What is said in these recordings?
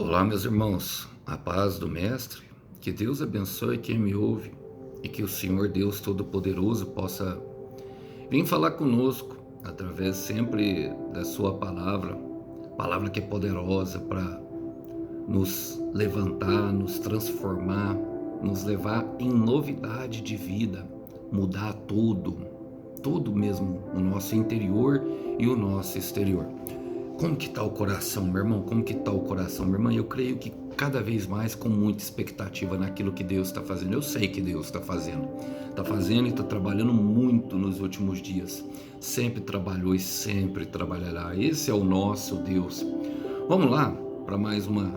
Olá, meus irmãos, a paz do Mestre, que Deus abençoe quem me ouve e que o Senhor Deus Todo-Poderoso possa vir falar conosco através sempre da Sua palavra, palavra que é poderosa para nos levantar, nos transformar, nos levar em novidade de vida, mudar tudo mesmo, o nosso interior e o nosso exterior. Como que está o coração, meu irmão? Como que está o coração, minha irmã? Eu creio que cada vez mais com muita expectativa naquilo que Deus está fazendo. Eu sei que Deus está fazendo e está trabalhando muito nos últimos dias. Sempre trabalhou e sempre trabalhará. Esse é o nosso Deus. Vamos lá para mais uma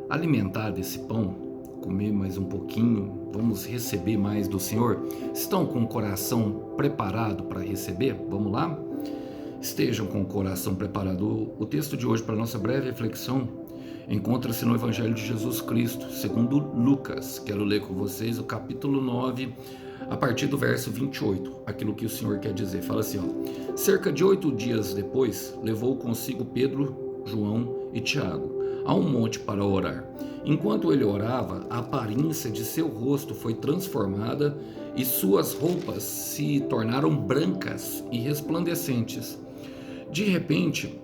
alimentar desse pão, comer mais um pouquinho. Vamos receber mais do Senhor. Estão com o coração preparado para receber? Vamos lá? Estejam com o coração preparado. O texto de hoje para nossa breve reflexão encontra-se no Evangelho de Jesus Cristo, segundo Lucas. Quero ler com vocês o capítulo 9, a partir do verso 28. Aquilo que o Senhor quer dizer. Fala assim, ó. Cerca de 8 dias depois, levou consigo Pedro, João e Tiago a um monte para orar. Enquanto ele orava, a aparência de seu rosto foi transformada e suas roupas se tornaram brancas e resplandecentes. De repente,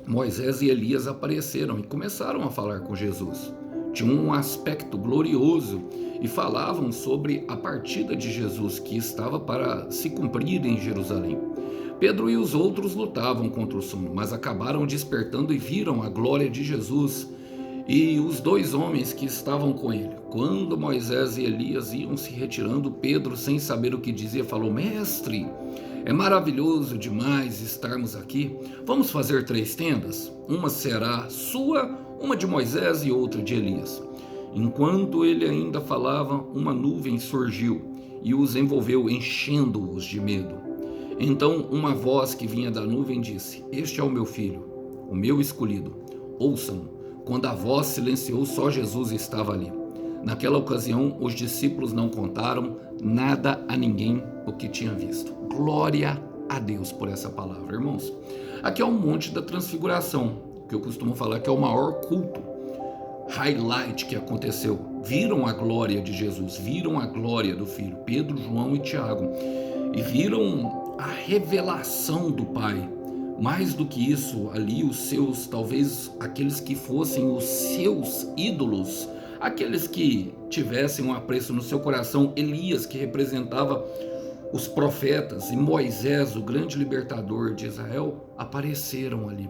Moisés e Elias apareceram e começaram a falar com Jesus. Tinham um aspecto glorioso e falavam sobre a partida de Jesus que estava para se cumprir em Jerusalém. Pedro e os outros lutavam contra o sono, mas acabaram despertando e viram a glória de Jesus e os dois homens que estavam com ele. Quando Moisés e Elias iam se retirando, Pedro, sem saber o que dizia, falou: Mestre, é maravilhoso demais estarmos aqui. Vamos fazer 3 tendas? Uma será sua, uma de Moisés e outra de Elias. Enquanto ele ainda falava, uma nuvem surgiu e os envolveu, enchendo-os de medo. Então uma voz que vinha da nuvem disse: Este é o meu filho, o meu escolhido. Ouçam-no. Quando a voz silenciou, só Jesus estava ali. Naquela ocasião, os discípulos não contaram nada a ninguém o que tinham visto. Glória a Deus por essa palavra, irmãos. Aqui é o Monte da Transfiguração, que eu costumo falar que é o maior culto, highlight que aconteceu. Viram a glória de Jesus, viram a glória do Filho, Pedro, João e Tiago, e viram a revelação do Pai. Mais do que isso, ali os seus, talvez aqueles que fossem os seus ídolos, aqueles que tivessem um apreço no seu coração, Elias, que representava os profetas, e Moisés, o grande libertador de Israel, apareceram ali.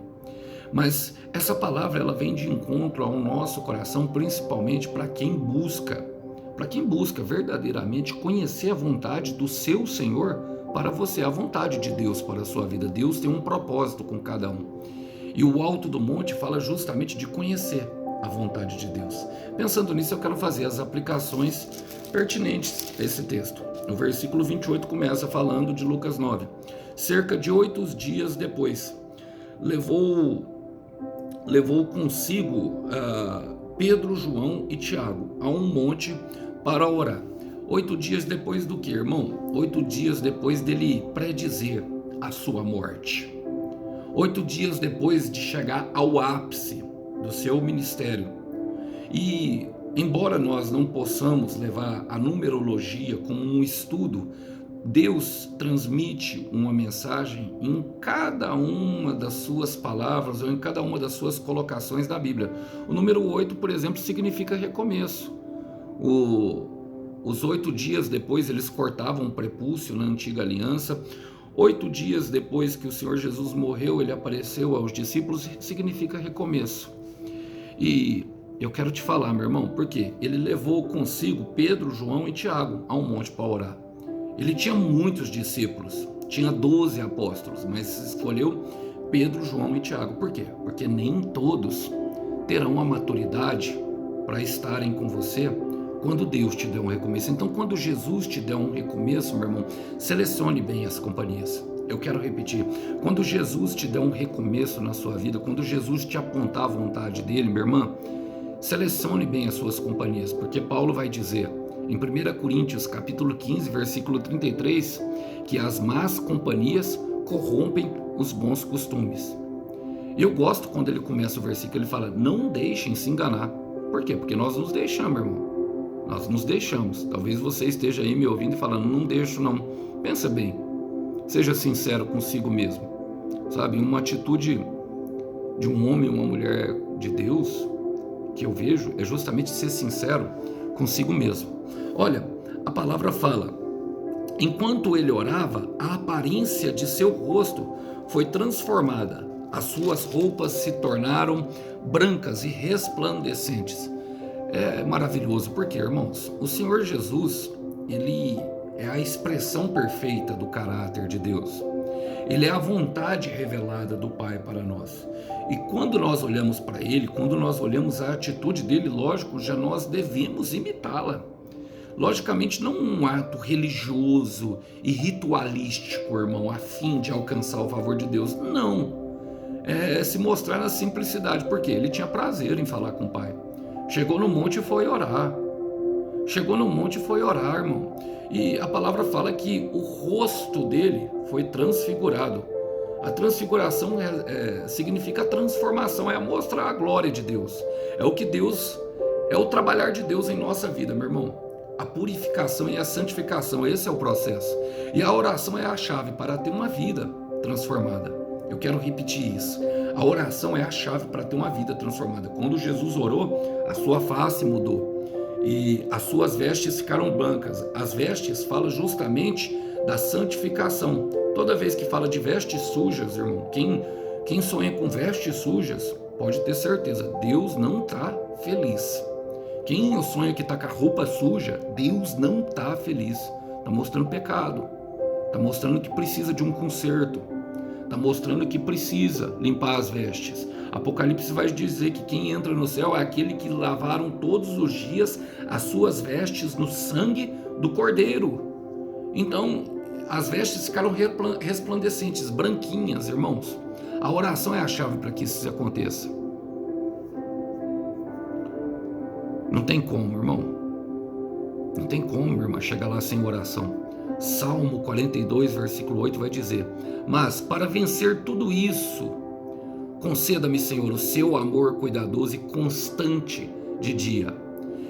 Mas essa palavra, ela vem de encontro ao nosso coração, principalmente para quem busca verdadeiramente conhecer a vontade do seu Senhor para você, a vontade de Deus para a sua vida. Deus tem um propósito com cada um. E o Alto do Monte fala justamente de conhecer a vontade de Deus. Pensando nisso, eu quero fazer as aplicações pertinentes a esse texto. No versículo 28 começa falando de Lucas 9. Cerca de 8 dias depois, levou consigo Pedro, João e Tiago a um monte para orar. 8 dias depois do que, irmão? 8 dias depois dele predizer a sua morte. 8 dias depois de chegar ao ápice do seu ministério. E, embora nós não possamos levar a numerologia como um estudo, Deus transmite uma mensagem em cada uma das suas palavras ou em cada uma das suas colocações da Bíblia. O número 8, por exemplo, significa recomeço. Os 8 dias depois eles cortavam o prepúcio na antiga aliança. 8 dias depois que o Senhor Jesus morreu, ele apareceu aos discípulos, significa recomeço. E eu quero te falar, meu irmão, porque ele levou consigo Pedro, João e Tiago a um monte para orar. Ele tinha muitos discípulos, tinha 12 apóstolos, mas escolheu Pedro, João e Tiago. Por quê? Porque nem todos terão a maturidade para estarem com você quando Deus te der um recomeço. Então, quando Jesus te der um recomeço, meu irmão, selecione bem as companhias. Eu quero repetir, quando Jesus te der um recomeço na sua vida, quando Jesus te apontar a vontade dele, minha irmã, selecione bem as suas companhias, porque Paulo vai dizer em 1 Coríntios capítulo 15, versículo 33, que as más companhias corrompem os bons costumes. E eu gosto quando ele começa o versículo, ele fala, não deixem se enganar. Por quê? Porque nós nos deixamos, irmão. Nós nos deixamos. Talvez você esteja aí me ouvindo e falando, não deixo não. Pensa bem, seja sincero consigo mesmo. Sabe, uma atitude de um homem, uma mulher de Deus, que eu vejo, é justamente ser sincero consigo mesmo. Olha, a palavra fala, enquanto ele orava, a aparência de seu rosto foi transformada, as suas roupas se tornaram brancas e resplandecentes. É maravilhoso, porque, irmãos, o Senhor Jesus, ele é a expressão perfeita do caráter de Deus. Ele é a vontade revelada do Pai para nós. E quando nós olhamos para Ele, quando nós olhamos a atitude dele, lógico, já nós devemos imitá-la. Logicamente, não um ato religioso e ritualístico, irmão, a fim de alcançar o favor de Deus. Não. É se mostrar na simplicidade, porque ele tinha prazer em falar com o Pai. Chegou no monte e foi orar. Chegou no monte e foi orar, irmão. E a palavra fala que o rosto dele foi transfigurado. A transfiguração significa a transformação, é mostrar a glória de Deus. É o que Deus, é o trabalhar de Deus em nossa vida, meu irmão. A purificação e a santificação, esse é o processo. E a oração é a chave para ter uma vida transformada. Eu quero repetir isso. A oração é a chave para ter uma vida transformada. Quando Jesus orou, a sua face mudou e as suas vestes ficaram brancas. As vestes falam justamente da santificação. Toda vez que fala de vestes sujas, irmão, quem sonha com vestes sujas, pode ter certeza, Deus não está feliz. Quem sonha que está com a roupa suja, Deus não está feliz. Está mostrando pecado. Está mostrando que precisa de um conserto. Está mostrando que precisa limpar as vestes. Apocalipse vai dizer que quem entra no céu é aquele que lavaram todos os dias as suas vestes no sangue do Cordeiro. Então, as vestes ficaram resplandecentes, branquinhas, irmãos. A oração é a chave para que isso aconteça. Não tem como, irmão. Não tem como, irmã, chegar lá sem oração. Salmo 42, versículo 8 vai dizer, mas para vencer tudo isso, conceda-me, Senhor, o seu amor cuidadoso e constante de dia.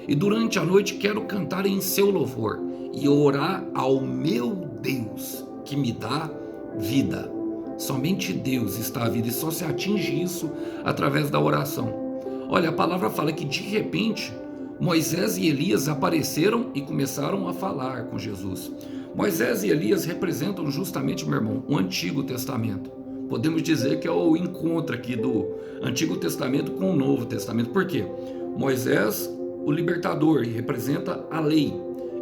E durante a noite quero cantar em seu louvor e orar ao meu Deus, que me dá vida. Somente Deus está a vida e só se atinge isso através da oração. Olha, a palavra fala que de repente Moisés e Elias apareceram e começaram a falar com Jesus. Moisés e Elias representam justamente, meu irmão, o Antigo Testamento. Podemos dizer que é o encontro aqui do Antigo Testamento com o Novo Testamento. Por quê? Moisés, o libertador, e representa a lei.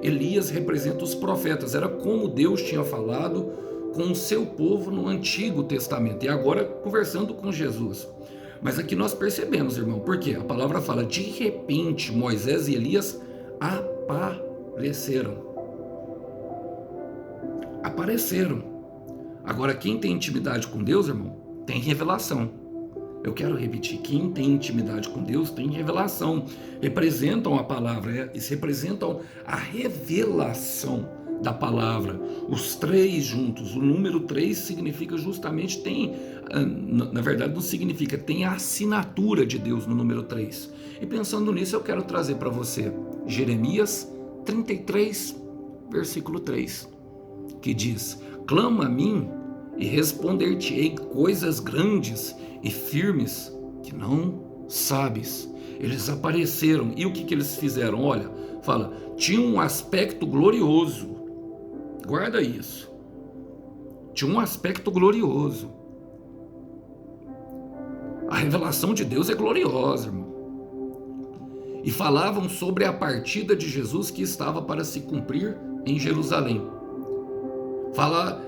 Elias representa os profetas. Era como Deus tinha falado com o seu povo no Antigo Testamento. E agora conversando com Jesus. Mas aqui nós percebemos, irmão, porque a palavra fala, de repente Moisés e Elias apareceram. Agora, quem tem intimidade com Deus, irmão, tem revelação. Eu quero repetir, quem tem intimidade com Deus tem revelação. Representam a palavra, eles representam a revelação da palavra. Os três juntos, o número 3 significa justamente, na verdade não significa, tem a assinatura de Deus no número 3. E pensando nisso, eu quero trazer para você Jeremias 33, versículo 3, que diz, clama a mim e responder-te-ei coisas grandes e firmes que não sabes. Eles apareceram, e o que eles fizeram? Olha, fala, tinha um aspecto glorioso. Guarda isso. Tinha um aspecto glorioso. A revelação de Deus é gloriosa, irmão. E falavam sobre a partida de Jesus que estava para se cumprir em Jerusalém. Fala,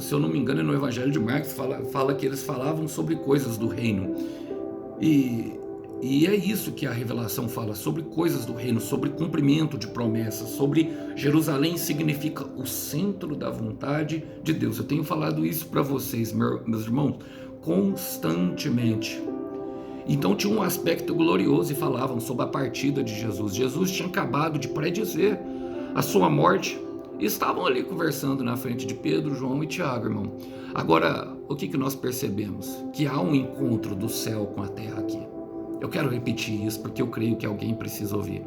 se eu não me engano, no Evangelho de Marcos, fala que eles falavam sobre coisas do reino. E é isso que a revelação fala, sobre coisas do reino, sobre cumprimento de promessas, sobre Jerusalém significa o centro da vontade de Deus. Eu tenho falado isso para vocês, meus irmãos, constantemente. Então tinha um aspecto glorioso e falavam sobre a partida de Jesus. Jesus tinha acabado de predizer a sua morte. E estavam ali conversando na frente de Pedro, João e Tiago, irmão. Agora, o que nós percebemos? Que há um encontro do céu com a terra aqui. Eu quero repetir isso porque eu creio que alguém precisa ouvir.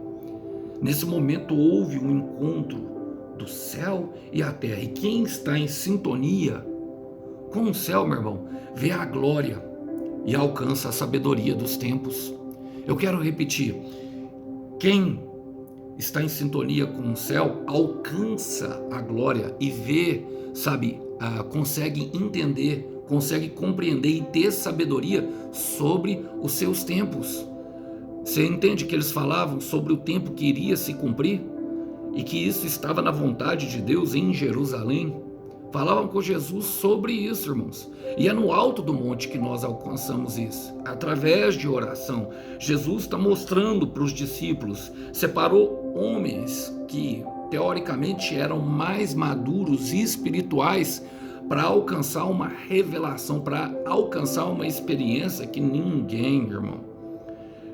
Nesse momento houve um encontro do céu e a terra. E quem está em sintonia com o céu, meu irmão, vê a glória e alcança a sabedoria dos tempos. Eu quero repetir. Quem está em sintonia com o céu alcança a glória e vê, consegue entender, consegue compreender e ter sabedoria sobre os seus tempos. Você entende que eles falavam sobre o tempo que iria se cumprir e que isso estava na vontade de Deus em Jerusalém? Falavam com Jesus sobre isso, irmãos. E é no alto do monte que nós alcançamos isso. Através de oração. Jesus está mostrando para os discípulos, separou homens que teoricamente eram mais maduros e espirituais para alcançar uma revelação, para alcançar uma experiência que ninguém, irmão,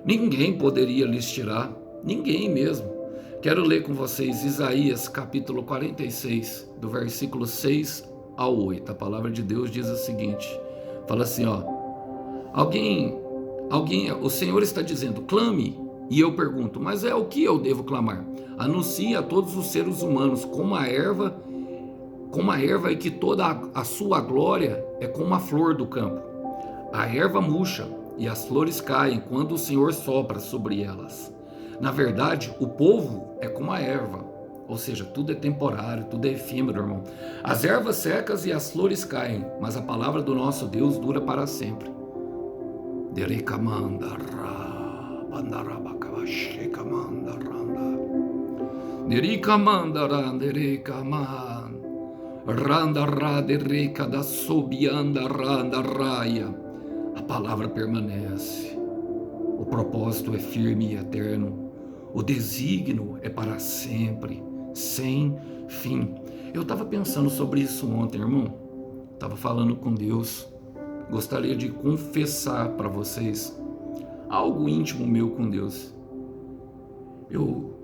ninguém poderia lhes tirar. Ninguém mesmo. Quero ler com vocês Isaías capítulo 46, do versículo 6 ao 8. A palavra de Deus diz o seguinte, fala assim, o Senhor está dizendo, clame, e eu pergunto, mas o que eu devo clamar? Anuncie a todos os seres humanos como a erva e que toda a sua glória é como a flor do campo. A erva murcha e as flores caem quando o Senhor sopra sobre elas. Na verdade, o povo é como a erva, ou seja, tudo é temporário, tudo é efêmero, irmão. As ervas secas e as flores caem, mas a palavra do nosso Deus dura para sempre. A palavra permanece, o propósito é firme e eterno. O desígnio é para sempre, sem fim. Eu estava pensando sobre isso ontem, irmão. Estava falando com Deus. Gostaria de confessar para vocês algo íntimo meu com Deus. Eu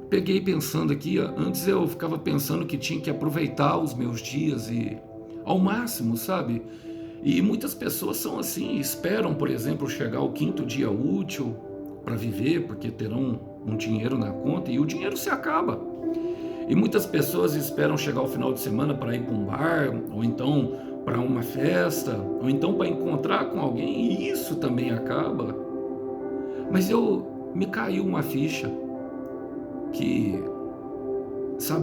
peguei pensando aqui, antes eu ficava pensando que tinha que aproveitar os meus dias e ao máximo, sabe? E muitas pessoas são assim, esperam, por exemplo, chegar ao 5º dia útil para viver, porque terão um dinheiro na conta e o dinheiro se acaba. E muitas pessoas esperam chegar ao final de semana para ir para um bar, ou então para uma festa, ou então para encontrar com alguém, e isso também acaba. Mas me caiu uma ficha que,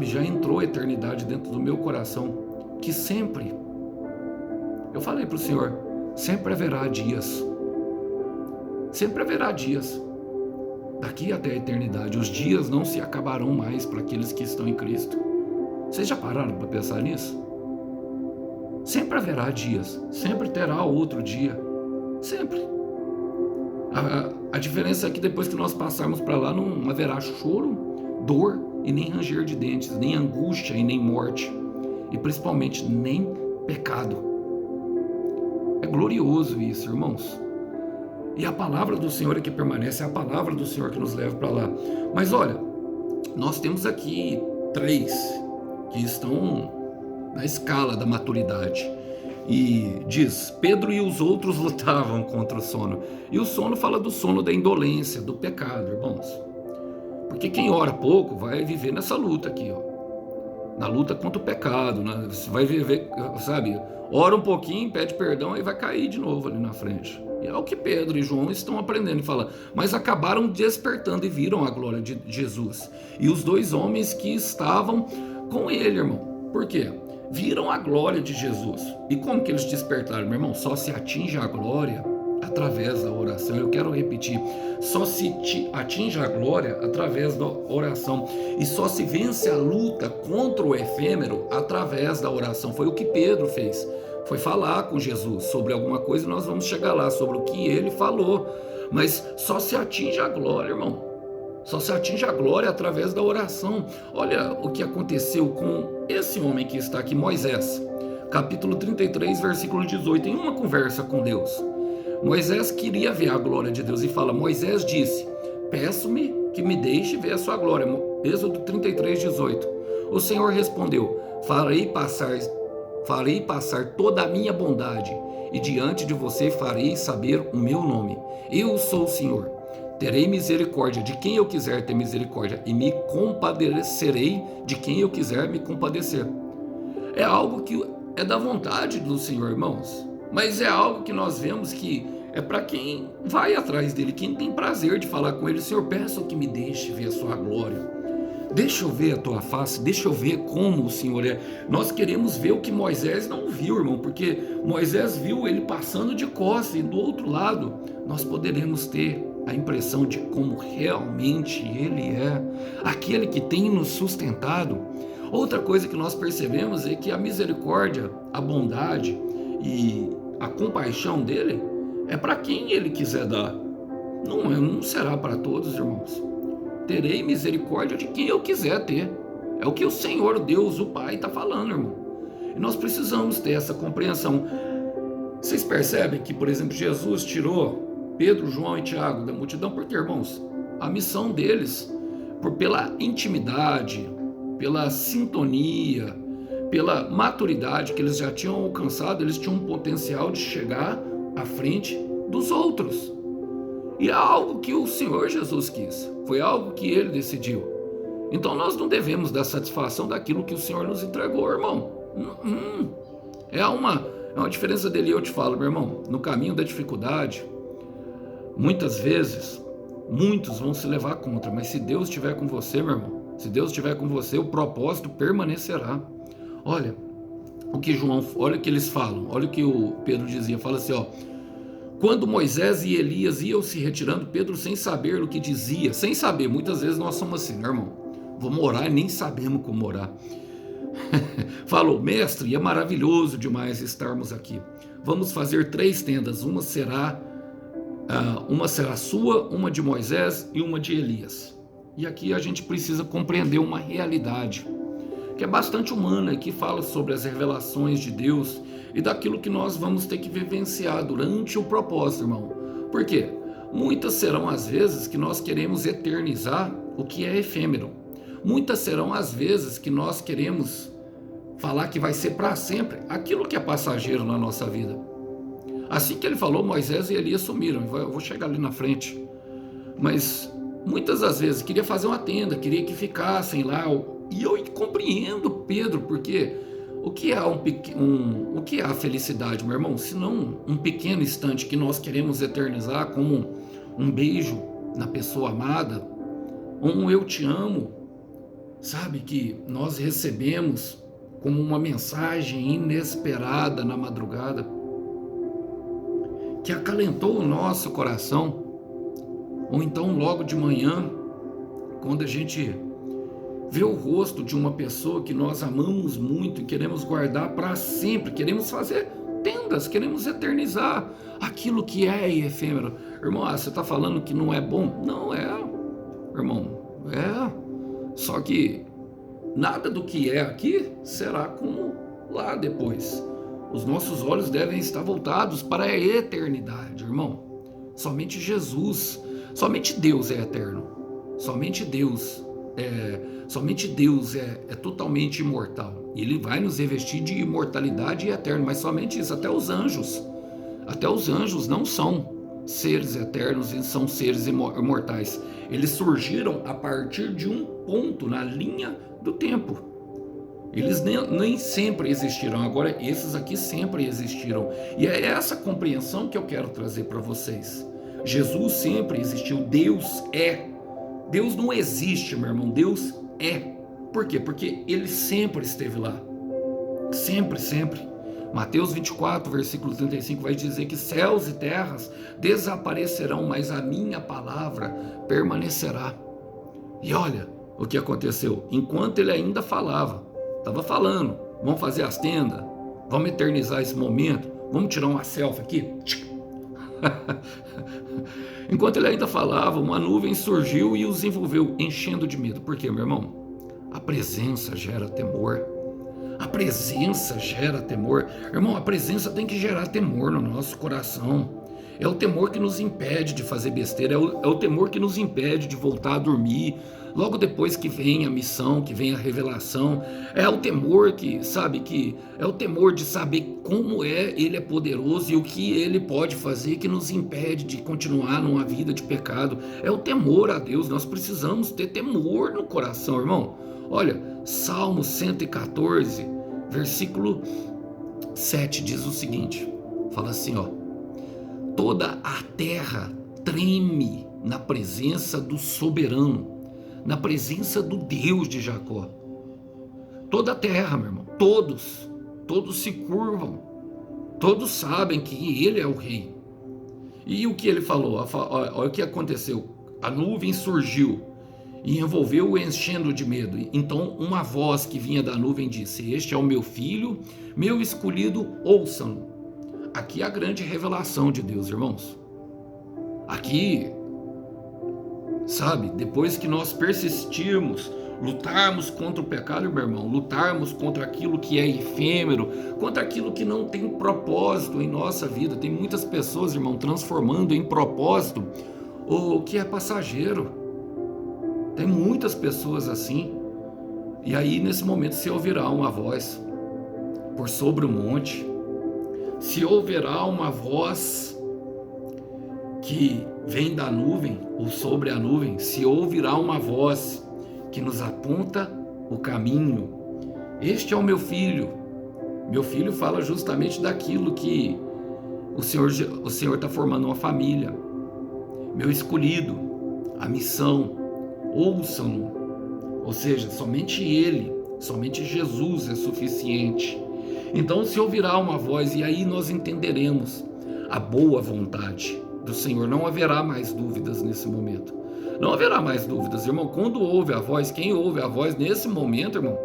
já entrou a eternidade dentro do meu coração, que sempre, eu falei para o Senhor, sempre haverá dias, daqui até a eternidade, os dias não se acabarão mais para aqueles que estão em Cristo. Vocês já pararam para pensar nisso? Sempre haverá dias, sempre terá outro dia, sempre. A diferença é que depois que nós passarmos para lá, não haverá choro, dor e nem ranger de dentes, nem angústia e nem morte, e principalmente nem pecado. É glorioso isso, irmãos. E a palavra do Senhor é que permanece, é a palavra do Senhor que nos leva para lá. Mas olha, nós temos aqui 3 que estão na escala da maturidade. E diz, Pedro e os outros lutavam contra o sono. E o sono fala do sono da indolência, do pecado, irmãos. Porque quem ora pouco vai viver nessa luta aqui, na luta contra o pecado, você vai viver, ora um pouquinho, pede perdão e vai cair de novo ali na frente. E é o que Pedro e João estão aprendendo e fala, mas acabaram despertando e viram a glória de Jesus. E os 2 homens que estavam com ele, irmão. Por quê? Viram a glória de Jesus. E como que eles despertaram, meu irmão? Só se atinge a glória através da oração. Eu quero repetir, só se atinge a glória através da oração. E só se vence a luta contra o efêmero através da oração. Foi o que Pedro fez. Foi falar com Jesus sobre alguma coisa e nós vamos chegar lá, sobre o que ele falou. Mas só se atinge a glória, irmão. Só se atinge a glória através da oração. Olha o que aconteceu com esse homem que está aqui, Moisés. Capítulo 33, versículo 18. Em uma conversa com Deus, Moisés queria ver a glória de Deus e fala, Moisés disse, peço-me que me deixe ver a sua glória. Êxodo 33, 18. O Senhor respondeu, farei passar farei passar toda a minha bondade, e diante de você farei saber o meu nome. Eu sou o Senhor. Terei misericórdia de quem eu quiser ter misericórdia, e me compadecerei de quem eu quiser me compadecer. É algo que é da vontade do Senhor, irmãos, mas é algo que nós vemos que é para quem vai atrás dele, quem tem prazer de falar com ele. Senhor, peço que me deixe ver a sua glória, deixa eu ver a tua face, deixa eu ver como o Senhor é. Nós queremos ver o que Moisés não viu, irmão, porque Moisés viu ele passando de costas, e do outro lado nós poderemos ter a impressão de como realmente ele é, aquele que tem nos sustentado. Outra coisa que nós percebemos é que a misericórdia, a bondade e a compaixão dele é para quem ele quiser dar. Não será para todos, irmãos. Terei misericórdia de quem eu quiser ter. É o que o Senhor Deus, o Pai, está falando, irmão. E nós precisamos ter essa compreensão. Vocês percebem que, por exemplo, Jesus tirou Pedro, João e Tiago da multidão, porque, irmãos, a missão deles, pela intimidade, pela sintonia, pela maturidade que eles já tinham alcançado, eles tinham um potencial de chegar à frente dos outros. E é algo que o Senhor Jesus quis, foi algo que ele decidiu. Então nós não devemos dar satisfação daquilo que o Senhor nos entregou, irmão. É uma diferença dele. Eu te falo, meu irmão, no caminho da dificuldade, muitas vezes, muitos vão se levar contra, mas se Deus estiver com você, meu irmão, se Deus estiver com você, o propósito permanecerá. Olha o que eles falam, olha o que o Pedro dizia, fala assim, ó: quando Moisés e Elias iam se retirando, Pedro, sem saber o que dizia, sem saber, muitas vezes nós somos assim, né, irmão? Vamos orar e nem sabemos como orar. Falou: mestre, é maravilhoso demais estarmos aqui. Vamos fazer 3 tendas, uma será sua, uma de Moisés e uma de Elias. E aqui a gente precisa compreender uma realidade que é bastante humana e que fala sobre as revelações de Deus e daquilo que nós vamos ter que vivenciar durante o propósito, irmão. Por quê? Muitas serão as vezes que nós queremos eternizar o que é efêmero. Muitas serão as vezes que nós queremos falar que vai ser para sempre aquilo que é passageiro na nossa vida. Assim que ele falou, Moisés e Elias sumiram. Eu vou chegar ali na frente. Mas muitas das vezes queria fazer uma tenda, queria que ficassem lá. E eu compreendo Pedro, porque o que é o que é a felicidade, meu irmão? Se não um pequeno instante que nós queremos eternizar, como um beijo na pessoa amada, ou um eu te amo, sabe, que nós recebemos como uma mensagem inesperada na madrugada, que acalentou o nosso coração, ou então logo de manhã, quando a gente vê o rosto de uma pessoa que nós amamos muito e queremos guardar para sempre, queremos fazer tendas, queremos eternizar aquilo que é efêmero. Irmão, você está falando que não é bom? Não é, irmão, é. Só que nada do que é aqui será como lá depois. Os nossos olhos devem estar voltados para a eternidade, irmão. Somente Jesus, somente Deus é eterno. Somente Deus é totalmente imortal. E Ele vai nos revestir de imortalidade e eterno, mas somente isso. Até os anjos não são seres eternos e são seres imortais. Eles surgiram a partir de um ponto na linha do tempo. Eles nem sempre existiram. Agora, esses aqui sempre existiram. E é essa compreensão que eu quero trazer para vocês. Jesus sempre existiu. Deus é. Deus não existe, meu irmão. Deus é. Por quê? Porque Ele sempre esteve lá. Sempre, sempre. Mateus 24, versículo 35 vai dizer que céus e terras desaparecerão, mas a minha palavra permanecerá. E olha o que aconteceu. Enquanto ele ainda estava falando, vamos fazer as tendas, vamos eternizar esse momento, vamos tirar uma selfie aqui. Enquanto ele ainda falava, uma nuvem surgiu e os envolveu, enchendo de medo. Por quê, meu irmão? A presença gera temor. A presença gera temor. Irmão, a presença tem que gerar temor no nosso coração. É o temor que nos impede de fazer besteira, é o temor que nos impede de voltar a dormir, logo depois que vem a missão, que vem a revelação. É o temor que, sabe, que é o temor de saber como Ele é poderoso e o que Ele pode fazer que nos impede de continuar numa vida de pecado. É o temor a Deus, nós precisamos ter temor no coração, irmão. Olha, Salmo 114, versículo 7 diz o seguinte, fala assim, ó: toda a terra treme na presença do soberano, na presença do Deus de Jacó. Toda a terra, meu irmão, todos se curvam, todos sabem que Ele é o rei. E o que ele falou? Olha o que aconteceu. A nuvem surgiu e envolveu-o, enchendo de medo. Então uma voz que vinha da nuvem disse: este é o meu filho, meu escolhido, ouçam-no. Aqui é a grande revelação de Deus, irmãos. Aqui, sabe, depois que nós persistirmos, lutarmos contra o pecado, meu irmão, lutarmos contra aquilo que é efêmero, contra aquilo que não tem propósito em nossa vida. Tem muitas pessoas, irmão, transformando em propósito o que é passageiro. Tem muitas pessoas assim. E aí, nesse momento, se ouvirá uma voz por sobre o monte, se ouvirá uma voz que vem da nuvem ou sobre a nuvem, se ouvirá uma voz que nos aponta o caminho. Este é o meu filho. Meu filho fala justamente daquilo que o Senhor está formando uma família. Meu escolhido, a missão, ouçam-no. Ou seja, somente Ele, somente Jesus é suficiente. Então se ouvirá uma voz, e aí nós entenderemos a boa vontade do Senhor. Não haverá mais dúvidas nesse momento. Não haverá mais dúvidas, irmão. Quando ouve a voz, quem ouve a voz nesse momento, irmão,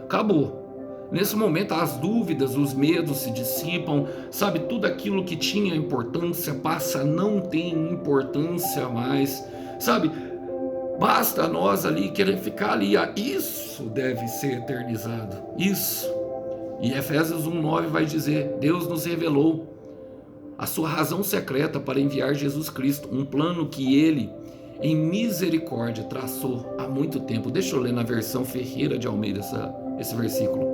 acabou. Nesse momento as dúvidas, os medos se dissipam, sabe? Tudo aquilo que tinha importância passa a não ter importância mais, sabe? Basta nós ali querer ficar ali. Isso deve ser eternizado. Isso. E Efésios 1:9 vai dizer: Deus nos revelou a sua razão secreta para enviar Jesus Cristo, um plano que Ele, em misericórdia, traçou há muito tempo. Deixa eu ler na versão Ferreira de Almeida esse versículo.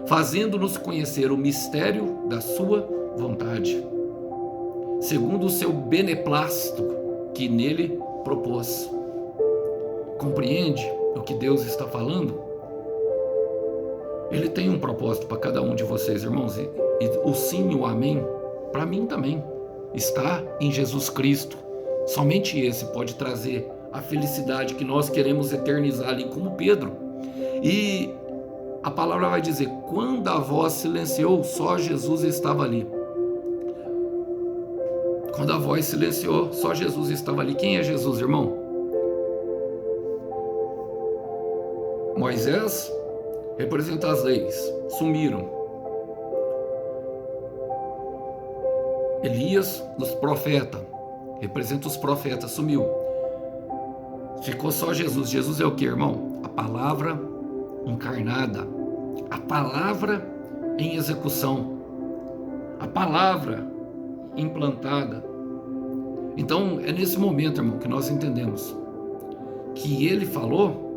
Fazendo-nos conhecer o mistério da sua vontade, segundo o seu beneplácito que nele propôs. Compreende o que Deus está falando? Ele tem um propósito para cada um de vocês, irmãos, e o sim e o amém, para mim também, está em Jesus Cristo. Somente esse pode trazer a felicidade que nós queremos eternizar ali, como Pedro. E a palavra vai dizer: quando a voz silenciou, só Jesus estava ali. Quando a voz silenciou, só Jesus estava ali. Quem é Jesus, irmão? Moisés representa as leis, sumiram. Elias, os profetas, representa os profetas, sumiu. Ficou só Jesus. Jesus é o que, irmão? A palavra encarnada, a palavra em execução, a palavra implantada. Então é nesse momento, irmão, que nós entendemos que Ele falou,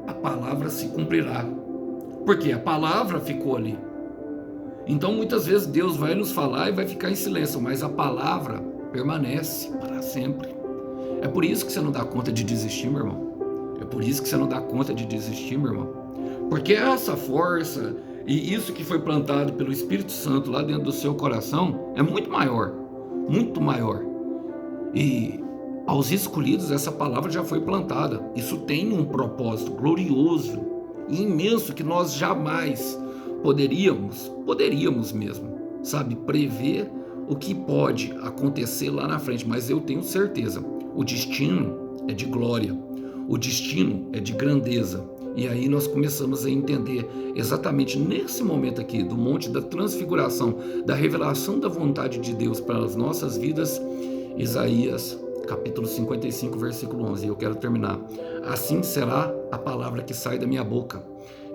a palavra se cumprirá, porque a palavra ficou ali. Então muitas vezes Deus vai nos falar e vai ficar em silêncio, mas a palavra permanece para sempre. É por isso que você não dá conta de desistir, meu irmão. É por isso que você não dá conta de desistir, meu irmão. Porque essa força e isso que foi plantado pelo Espírito Santo lá dentro do seu coração é muito maior, muito maior. E aos escolhidos essa palavra já foi plantada. Isso tem um propósito glorioso e imenso que nós jamais poderíamos mesmo, sabe, prever o que pode acontecer lá na frente. Mas eu tenho certeza, o destino é de glória, o destino é de grandeza. E aí nós começamos a entender exatamente nesse momento aqui do Monte da Transfiguração, da revelação da vontade de Deus para as nossas vidas. Isaías capítulo 55, versículo 11, e eu quero terminar. Assim será a palavra que sai da minha boca.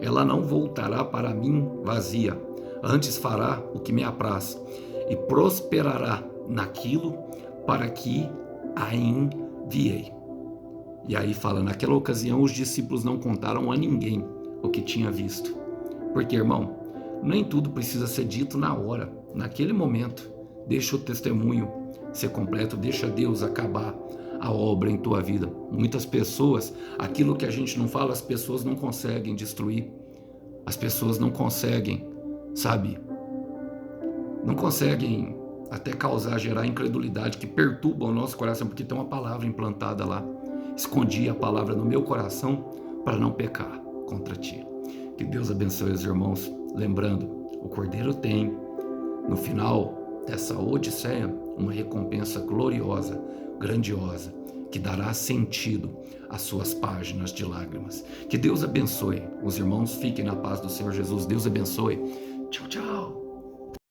Ela não voltará para mim vazia, antes fará o que me apraz e prosperará naquilo para que a enviei. E aí fala, naquela ocasião os discípulos não contaram a ninguém o que tinha visto. Porque, irmão, nem tudo precisa ser dito na hora, naquele momento. Deixa o testemunho ser completo, deixa Deus acabar a obra em tua vida. Muitas pessoas, aquilo que a gente não fala, as pessoas não conseguem destruir. As pessoas não conseguem, sabe? Não conseguem até gerar incredulidade que perturba o nosso coração, porque tem uma palavra implantada lá. Escondi a palavra no meu coração para não pecar contra ti. Que Deus abençoe os irmãos. Lembrando, o Cordeiro tem, no final dessa odisseia, uma recompensa gloriosa, grandiosa, que dará sentido às suas páginas de lágrimas. Que Deus abençoe os irmãos. Fiquem na paz do Senhor Jesus. Deus abençoe. Tchau, tchau.